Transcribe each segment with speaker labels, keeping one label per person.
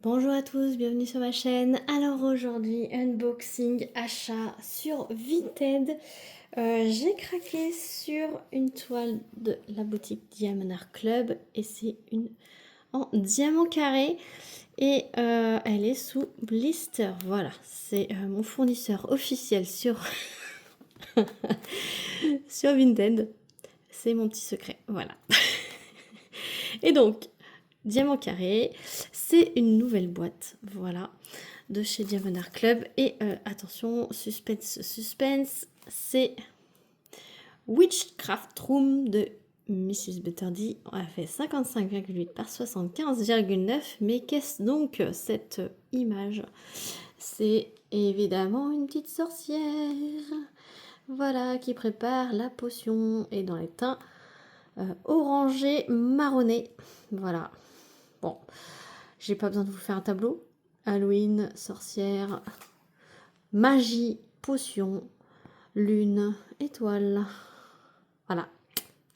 Speaker 1: Bonjour à tous, bienvenue sur ma chaîne. Alors aujourd'hui, unboxing, achat sur Vinted. J'ai craqué sur une toile de la boutique Diamond Art Club et c'est une en diamant carré et elle est sous blister. Voilà, c'est mon fournisseur officiel sur, sur Vinted. C'est mon petit secret, voilà. Et donc, diamant carré, c'est une nouvelle boîte, voilà, de chez Diamond Art Club. Et attention, suspense, suspense, c'est Witchcraft Room de Mrs. Butterdy. On a fait 55,8 par 75,9. Mais qu'est-ce donc cette image? C'est évidemment une petite sorcière, voilà, qui prépare la potion et dans les teints orangé marronné, voilà. Bon, j'ai pas besoin de vous faire un tableau. Halloween, sorcière, magie, potion, lune, étoile. Voilà.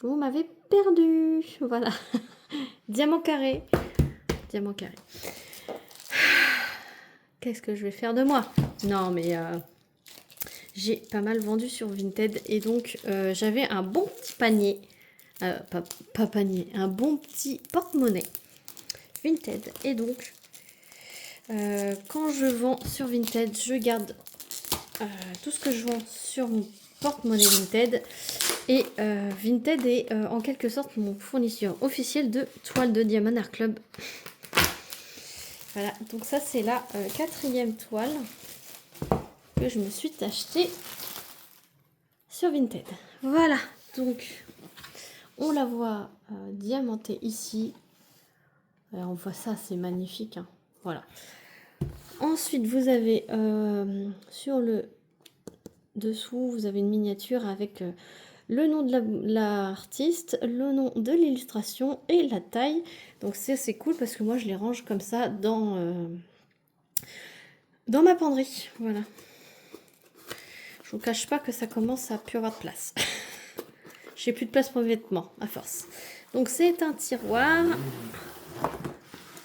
Speaker 1: Vous m'avez perdu. Voilà. Diamant carré. Diamant carré. Qu'est-ce que je vais faire de moi? Non, mais j'ai pas mal vendu sur Vinted. Et donc, j'avais un bon petit panier. Pas panier. Un bon petit porte-monnaie. Vinted. Et donc, quand je vends sur Vinted, je garde tout ce que je vends sur mon porte-monnaie Vinted. Et Vinted est en quelque sorte mon fournisseur officiel de toile de Diamond Art Club. Voilà, donc ça c'est la quatrième toile que je me suis achetée sur Vinted. Voilà, donc on la voit diamantée ici. On voit ça, c'est magnifique, hein. Voilà. Ensuite, vous avez sur le dessous, vous avez une miniature avec le nom de l'artiste, le nom de l'illustration et la taille. Donc c'est cool parce que moi je les range comme ça dans ma penderie. Voilà. Je vous cache pas que ça commence à plus avoir de place. J'ai plus de place pour mes vêtements à force. Donc c'est un tiroir.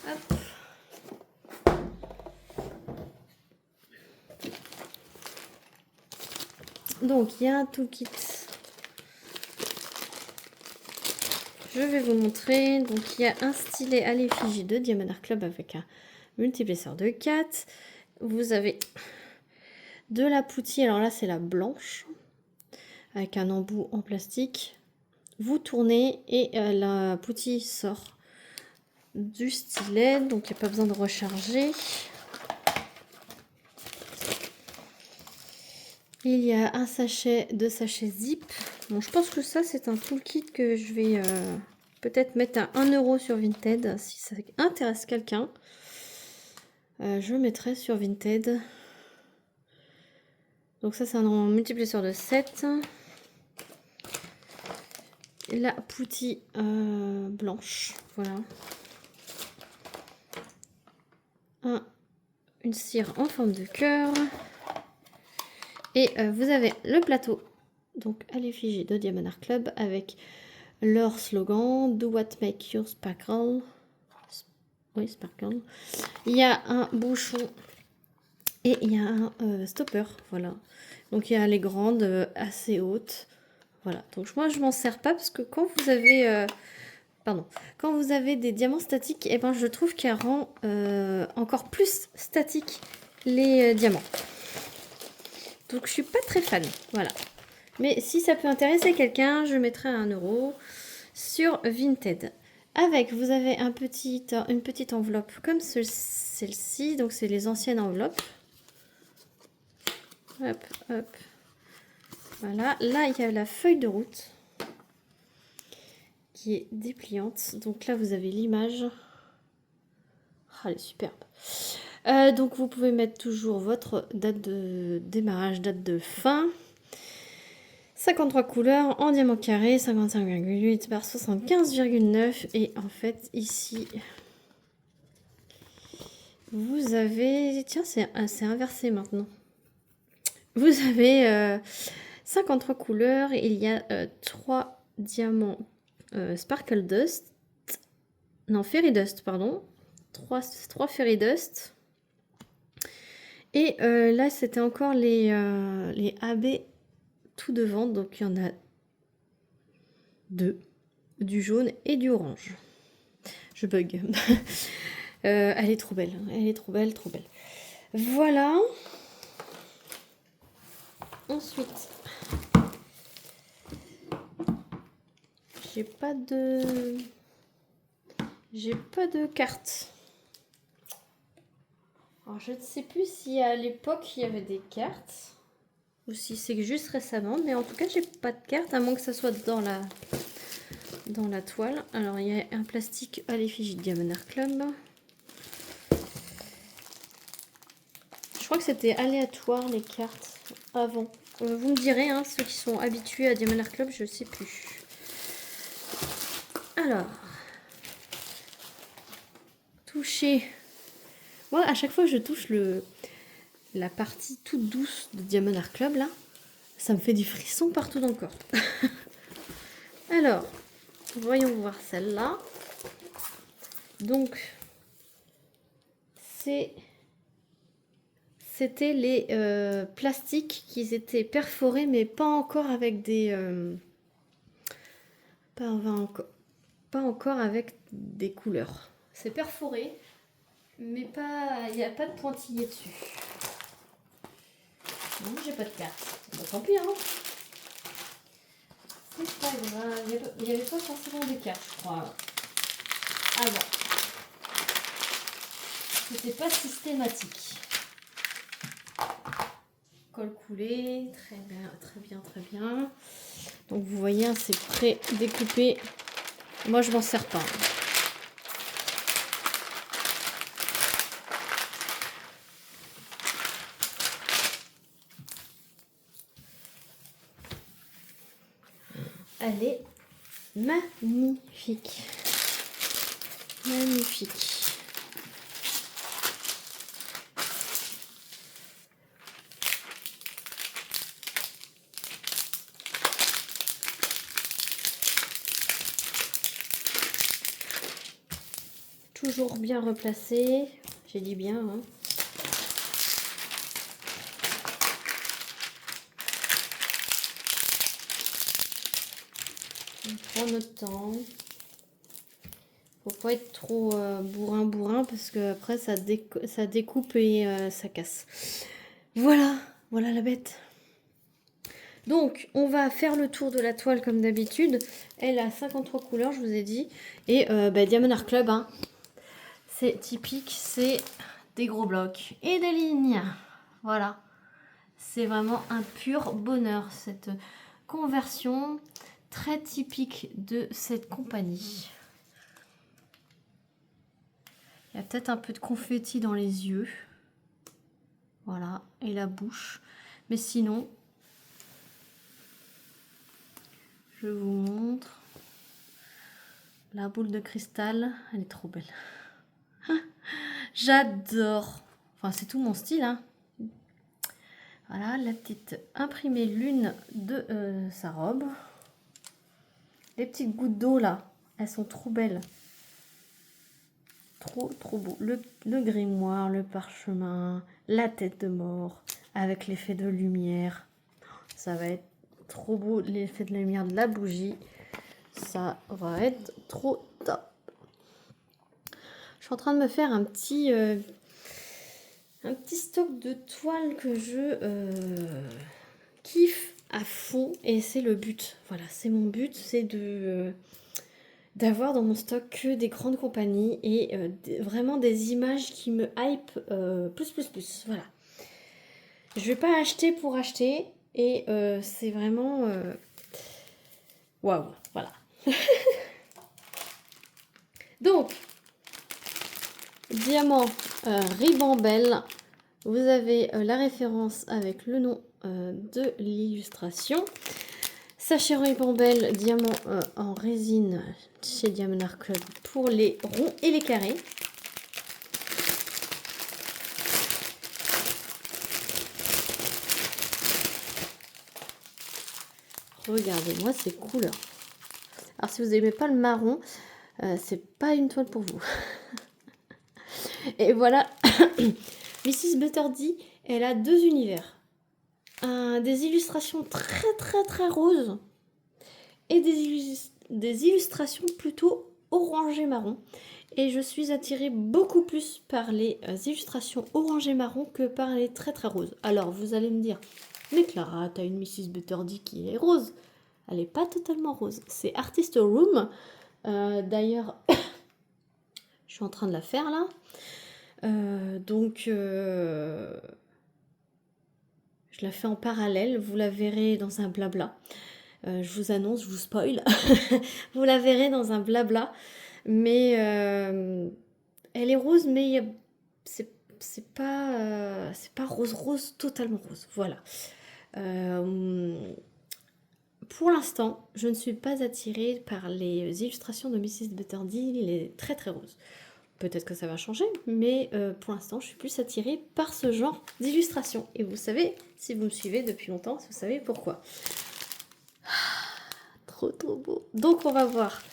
Speaker 1: Hop. Donc il y a un toolkit. Je vais vous montrer. Donc il y a un stylet à l'effigie de Diamond Art Club avec un multiplesseur de 4. Vous avez de la poutille. Alors là c'est la blanche avec un embout en plastique. Vous tournez et la poutille sort du stylet. Donc il n'y a pas besoin de recharger. Il y a un sachet, deux sachets zip. Bon, je pense que ça, c'est un toolkit que je vais peut-être mettre à 1 € sur Vinted. Si ça intéresse quelqu'un, je le mettrai sur Vinted. Donc ça, c'est un multiplesseur de 7. La poutille blanche, voilà. Une cire en forme de cœur. Et vous avez le plateau, donc à l'effigie de Diamond Art Club, avec leur slogan Do what make your sparkle. Oui, sparkle. Il y a un bouchon et il y a un stopper, voilà. Donc il y a les grandes assez hautes, voilà. Donc moi je m'en sers pas parce que quand vous avez quand vous avez des diamants statiques, et ben je trouve qu'elle rend encore plus statique les diamants. Donc je suis pas très fan, voilà. Mais si ça peut intéresser quelqu'un, je mettrai 1 € sur Vinted. Avec, vous avez une petite enveloppe comme celle-ci. Donc c'est les anciennes enveloppes. Hop, hop. Voilà. Là, il y a la feuille de route qui est dépliante. Donc là, vous avez l'image. Ah, elle est superbe. Donc vous pouvez mettre toujours votre date de démarrage, date de fin. 53 couleurs en diamant carré, 55,8 par 75,9. Et en fait, ici, vous avez... Tiens, c'est inversé maintenant. Vous avez 53 couleurs. Et il y a 3 diamants Sparkle Dust. Non, Fairy Dust, pardon. 3 Fairy Dust. Et là, c'était encore les AB tout devant. Donc, il y en a 2. Du jaune et du orange. Je bug. Elle est trop belle. Elle est trop belle, trop belle. Voilà. Ensuite, j'ai pas de cartes. Alors, je ne sais plus si à l'époque il y avait des cartes ou si c'est juste récemment, mais en tout cas, j'ai pas de cartes à moins que ça soit dans la toile. Alors, il y a un plastique à l'effigie de Diamond Art Club. Je crois que c'était aléatoire les cartes avant. Vous me direz, hein, ceux qui sont habitués à Diamond Art Club, je ne sais plus. Alors, toucher. Moi, à chaque fois que je touche la partie toute douce de Diamond Art Club, là, ça me fait des frissons partout dans le corps. Alors, voyons voir celle-là. Donc, c'était les plastiques qui étaient perforés, mais pas encore avec des... pas encore avec des couleurs. C'est perforé, mais pas, il n'y a pas de pointillés dessus. Non, j'ai pas de carte. Bon, tant pis, hein. C'est pas grave. Il n'y avait pas forcément des cartes, je crois. Avant. C'était pas systématique. Colle coulé, très bien, très bien, très bien. Donc vous voyez, hein, c'est pré-découpé. Moi, je m'en sers pas. Elle est magnifique. Magnifique. Toujours bien replacé. J'ai dit bien, hein. On prend notre temps. Faut pas être trop bourrin parce que après ça découpe et ça casse. Voilà, voilà la bête. Donc on va faire le tour de la toile comme d'habitude. Elle a 53 couleurs, je vous ai dit. Et Diamond Art Club, hein, c'est typique, c'est des gros blocs et des lignes. Voilà, c'est vraiment un pur bonheur cette conversion très typique de cette compagnie. Il y a peut-être un peu de confetti dans les yeux. Voilà, et la bouche. Mais sinon, je vous montre. La boule de cristal, elle est trop belle. J'adore. Enfin, c'est tout mon style, hein. Voilà, la petite imprimée lune de sa robe. Les petites gouttes d'eau, là, elles sont trop belles. Trop, trop beau. Le grimoire, le parchemin, la tête de mort, avec l'effet de lumière. Ça va être trop beau, l'effet de lumière de la bougie. Ça va être trop top. Je suis en train de me faire un petit stock de toiles que je kiffe à fond. Et c'est le but. Voilà, c'est mon but. C'est d'avoir dans mon stock que des grandes compagnies et vraiment des images qui me hype plus. Voilà. Je vais pas acheter pour acheter. Et c'est vraiment... waouh, voilà. Donc, diamant ribambelle. Vous avez la référence avec le nom de l'illustration. Sachet ribambelle, diamant en résine chez Diamond Art Club pour les ronds et les carrés. Regardez-moi ces couleurs. Alors si vous n'aimez pas le marron, c'est pas une toile pour vous. Et voilà, Mrs. Butterdy, elle a deux univers. Des illustrations très roses et des illustrations plutôt orangé marron. Et je suis attirée beaucoup plus par les illustrations orangé marron que par les très roses. Alors vous allez me dire, mais Clara, t'as une Mrs. Butterdy qui est rose. Elle n'est pas totalement rose. C'est Artist Room. D'ailleurs, je suis en train de la faire là. Je la fais en parallèle. Vous la verrez dans un blabla. Je vous annonce, je vous spoil. Vous la verrez dans un blabla. Mais elle est rose, mais c'est pas rose, totalement rose. Voilà. Pour l'instant, je ne suis pas attirée par les illustrations de Mrs. Butterdy, les très roses. Peut-être que ça va changer, mais pour l'instant, je suis plus attirée par ce genre d'illustration. Et vous savez, si vous me suivez depuis longtemps, vous savez pourquoi. Trop beau. Donc, on va voir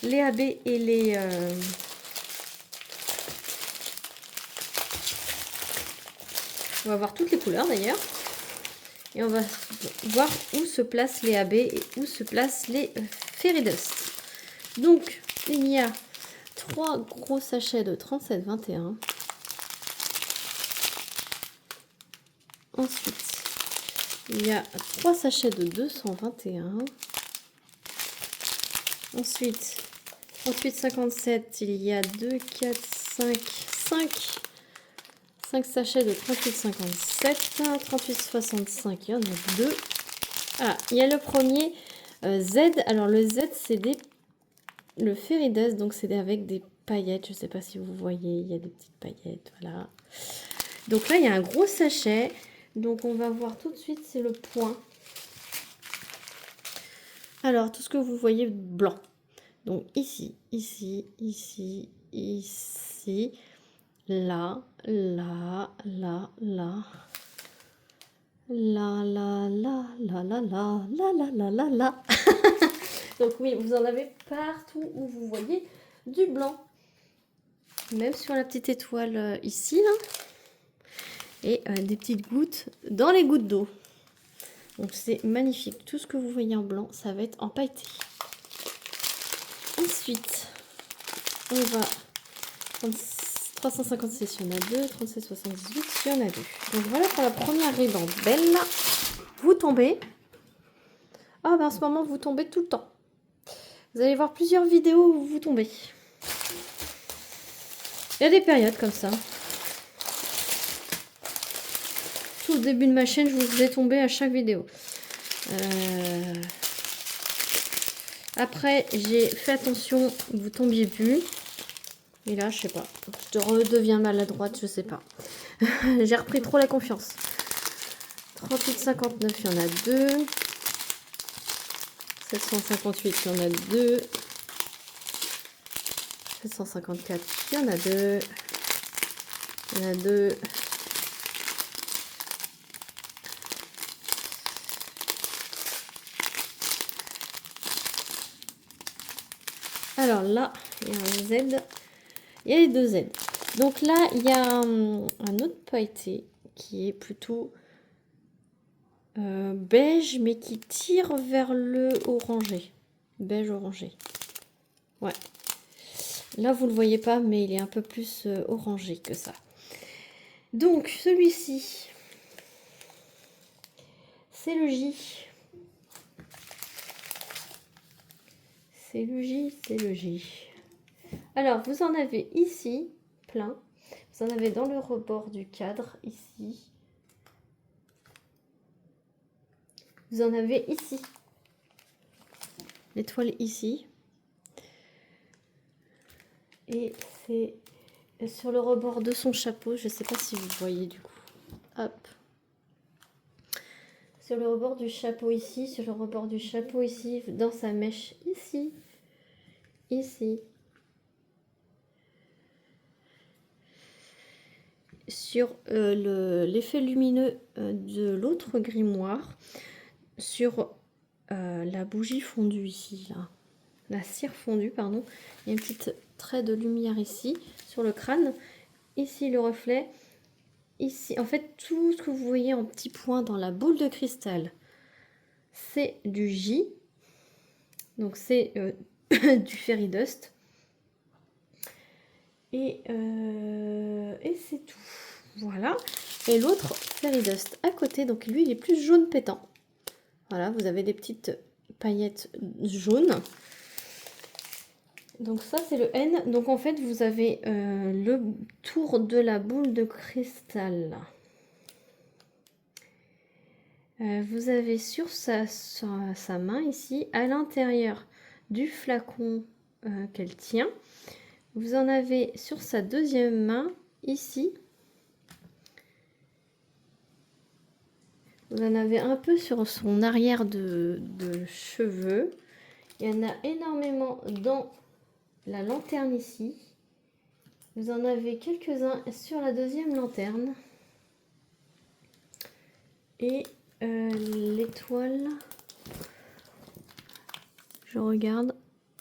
Speaker 1: les AB et les... On va voir toutes les couleurs d'ailleurs. Et on va voir où se placent les AB et où se placent les Fairy Dust. Donc, il y a 3 gros sachets de 37,21. Ensuite, il y a 3 sachets de 221. Ensuite, 38,57, il y a 2, 4, 5 sachets de 38,57. 38,65, il y en a 2. Ah, il y a le premier Z. Alors, le Z, c'est le Fairy Dust, donc c'est avec des paillettes. Je ne sais pas si vous voyez, il y a des petites paillettes, voilà. Donc là, il y a un gros sachet. Donc, on va voir tout de suite, c'est le point. Alors, tout ce que vous voyez blanc. Donc, ici, là. Donc oui, vous en avez partout où vous voyez du blanc. Même sur la petite étoile ici, là. Et des petites gouttes dans les gouttes d'eau. Donc c'est magnifique. Tout ce que vous voyez en blanc, ça va être empailleté. Ensuite, on va... 356, il y en a 2. 37,78, il y en a 2. Donc voilà pour la première ribambelle. Vous tombez. Ah ben en ce moment, vous tombez tout le temps. Vous allez voir plusieurs vidéos où vous tombez. Il y a des périodes comme ça. Tout au début de ma chaîne, je vous faisais tomber à chaque vidéo. Après, j'ai fait attention que vous tombiez plus. Et là, je sais pas. Je redeviens maladroite, je sais pas. J'ai repris trop la confiance. 38,59, il y en a 2. 758, il y en a 2. 754, il y en a 2. Il y en a 2. Alors là, il y a un Z. Il y a les 2 Z. Donc là, il y a un autre pailleté qui est plutôt beige, mais qui tire vers le orangé. Beige orangé. Ouais. Là, vous ne le voyez pas, mais il est un peu plus orangé que ça. Donc, celui-ci, c'est le J. C'est le J. Alors, vous en avez ici, plein. Vous en avez dans le rebord du cadre, ici. Vous en avez ici. L'étoile ici. Et c'est sur le rebord de son chapeau. Je ne sais pas si vous voyez du coup. Hop. Sur le rebord du chapeau ici. Sur le rebord du chapeau ici. Dans sa mèche ici. Ici. Sur l'effet lumineux de l'autre grimoire. Sur la bougie fondue ici. Là. La cire fondue, pardon. Il y a une petite trait de lumière ici. Sur le crâne. ici le reflet, ici, en fait, tout ce que vous voyez en petits points dans la boule de cristal, c'est du J. Donc c'est du Fairy Dust. Et c'est tout. Voilà. Et l'autre Fairy Dust à côté, donc lui il est plus jaune pétant. Voilà, vous avez des petites paillettes jaunes. Donc ça c'est le N. Donc en fait vous avez le tour de la boule de cristal. Vous avez sur sa main ici, à l'intérieur du flacon qu'elle tient, vous en avez sur sa deuxième main ici. Vous en avez un peu sur son arrière de cheveux. Il y en a énormément dans la lanterne ici. Vous en avez quelques-uns sur la deuxième lanterne. Et l'étoile, je regarde.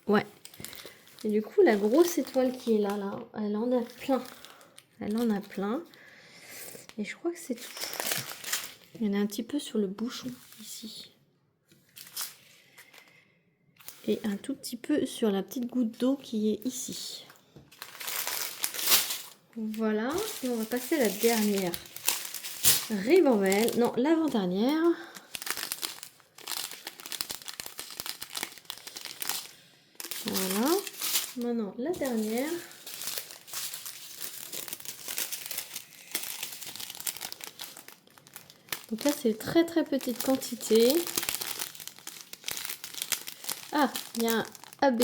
Speaker 1: Ouais. Et du coup, la grosse étoile qui est là, elle en a plein. Elle en a plein. Et je crois que c'est tout. Il y en a un petit peu sur le bouchon ici. Et un tout petit peu sur la petite goutte d'eau qui est ici. Voilà. Et on va passer à la dernière ribambelle. Non, l'avant-dernière. Voilà. Maintenant, la dernière. Donc là, c'est très très petite quantité. Ah, il y a un AB,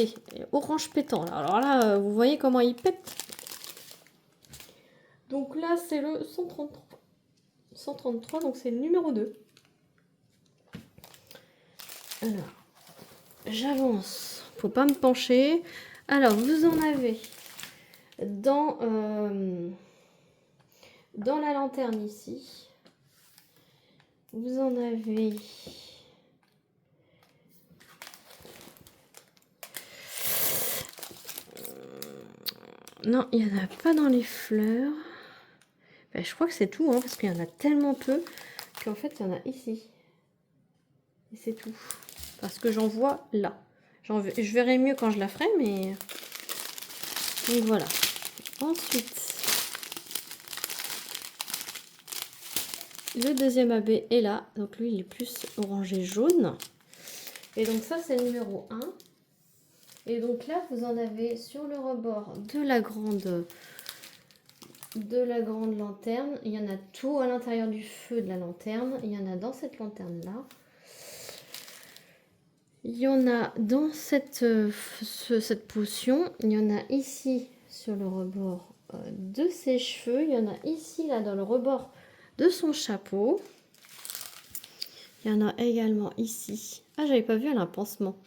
Speaker 1: orange pétant. Alors là, vous voyez comment il pète. Donc là, c'est le 133. 133, donc c'est le numéro 2. Alors, j'avance. Faut pas me pencher. Alors, vous en avez dans la lanterne ici. Vous en avez... Non, il n'y en a pas dans les fleurs. Ben, je crois que c'est tout, hein, parce qu'il y en a tellement peu qu'en fait, il y en a ici. Et c'est tout. Parce que j'en vois là. Je verrai mieux quand je la ferai, mais... Donc voilà. Ensuite, le deuxième AB est là. Donc lui, il est plus orangé jaune. Et donc ça, c'est le numéro 1. Et donc là, vous en avez sur le rebord de la grande lanterne. Il y en a tout à l'intérieur du feu de la lanterne. Il y en a dans cette lanterne-là. Il y en a dans cette potion. Il y en a ici sur le rebord de ses cheveux. Il y en a ici, là, dans le rebord de son chapeau. Il y en a également ici. Ah, j'avais pas vu, elle a un pansement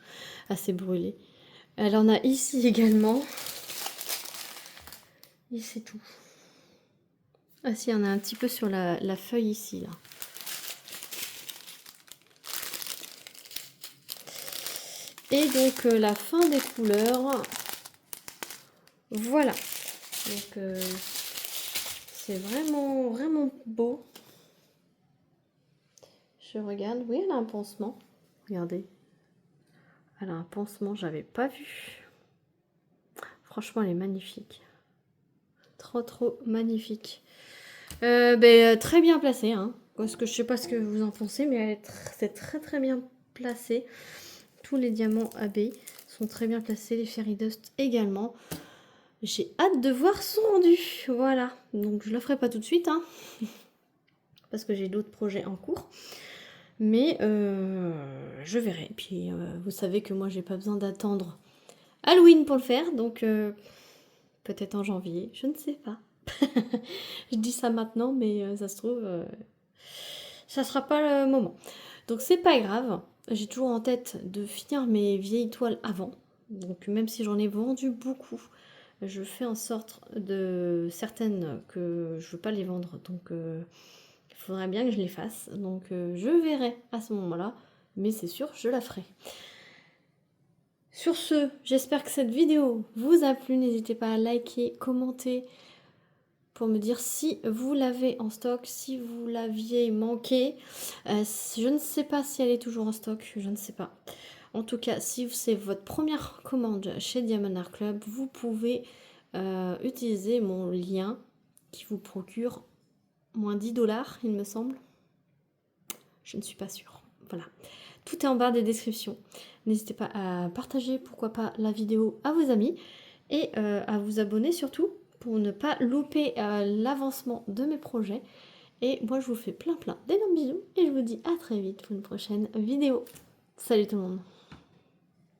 Speaker 1: assez brûlé. Elle en a ici également. Et c'est tout. Ah si, il y en a un petit peu sur la feuille ici, là. Et donc, la fin des couleurs. Voilà. Donc, c'est vraiment, vraiment beau. Je regarde. Oui, elle a un pansement. Regardez. Elle a un pansement, j'avais pas vu. Franchement, elle est magnifique. Trop, trop magnifique. Très bien placée, hein. Parce que je sais pas ce que vous en pensez, mais c'est très, très bien placé. Tous les diamants AB sont très bien placés, les Fairy Dust également. J'ai hâte de voir son rendu. Voilà. Donc, je ne le ferai pas tout de suite, hein, parce que j'ai d'autres projets en cours. Mais je verrai. Puis, vous savez que moi, j'ai pas besoin d'attendre Halloween pour le faire. Donc, peut-être en janvier. Je ne sais pas. Je dis ça maintenant, mais ça se trouve, ça sera pas le moment. Donc, c'est pas grave. J'ai toujours en tête de finir mes vieilles toiles avant. Donc, même si j'en ai vendu beaucoup, je fais en sorte de certaines que je veux pas les vendre. Donc, il faudrait bien que je les fasse. Donc, je verrai à ce moment-là. Mais c'est sûr, je la ferai. Sur ce, j'espère que cette vidéo vous a plu. N'hésitez pas à liker, commenter pour me dire si vous l'avez en stock, si vous l'aviez manqué. Je ne sais pas si elle est toujours en stock, je ne sais pas. En tout cas, si c'est votre première commande chez Diamond Art Club, vous pouvez utiliser mon lien qui vous procure moins 10 $, il me semble. Je ne suis pas sûre. Voilà. Tout est en barre des descriptions. N'hésitez pas à partager, pourquoi pas, la vidéo à vos amis et à vous abonner surtout pour ne pas louper l'avancement de mes projets. Et moi, je vous fais plein d'énormes bisous et je vous dis à très vite pour une prochaine vidéo. Salut tout le monde!